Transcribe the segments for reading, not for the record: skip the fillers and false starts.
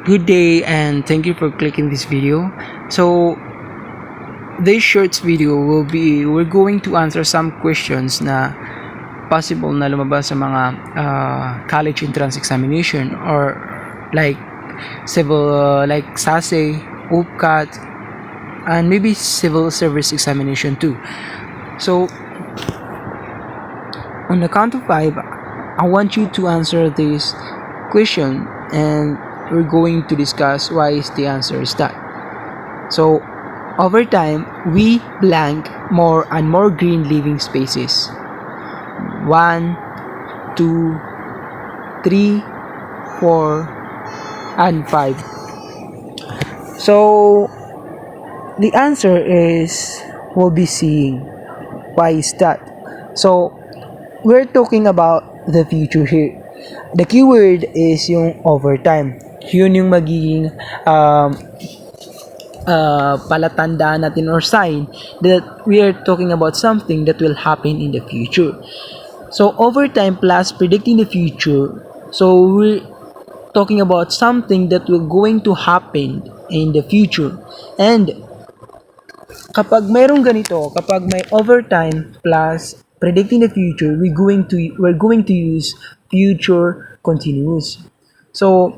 Good day and thank you for clicking this video. So this short video we're going to answer some questions na possible na lumabas sa mga college entrance examination or like civil like SASE, UPCAT, and maybe civil service examination too. So on the count of 5, I want you to answer this question and we're going to discuss why is the answer is that. So over time, we blank more and more green living spaces. 1, 2, 3, 4, and 5. So the answer is we'll be seeing. Why is that? So we're talking about the future here. The keyword is yung overtime. Yun yung magiging palatandaan natin or sign that we are talking about something that will happen in the future. So overtime plus predicting the future. So we're talking about something that will going to happen in the future. And kapag mayroong ganito, kapag may overtime plus predicting the future, we're going to use future continuous. So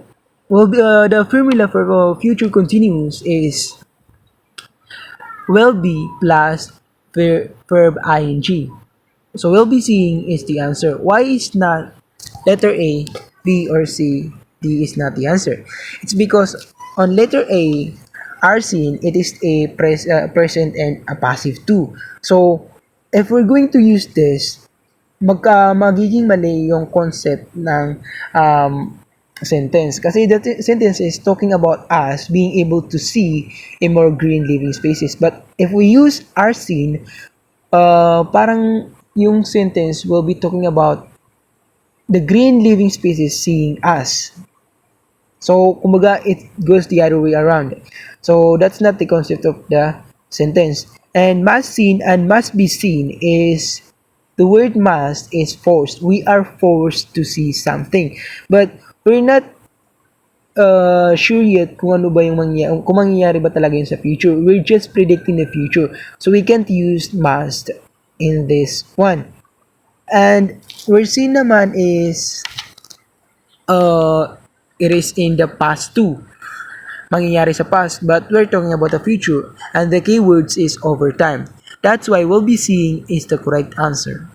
the formula for future continuous is will be plus verb ing. So we'll be seeing is the answer. Why is not letter A, B, or C, D is not the answer? It's because on letter A, are seen, it is a present and a passive too. So if we're going to use this, magiging mali yung concept ng sentence. Kasi the sentence is talking about us being able to see a more green living spaces. But if we use are seen, parang yung sentence will be talking about the green living spaces seeing us. So, kumbaga, it goes the other way around. So, that's not the concept of the sentence. And must seen and must be seen is, the word must is forced. We are forced to see something. But, we're not sure yet kung ano ba yung kung mangyayari ba talaga yun sa future. We're just predicting the future. So, we can't use must in this one. And, we're seeing naman is, it is in the past too. Mangyayari sa past, but we're talking about the future, and the keywords is over time. That's why we'll be seeing is the correct answer.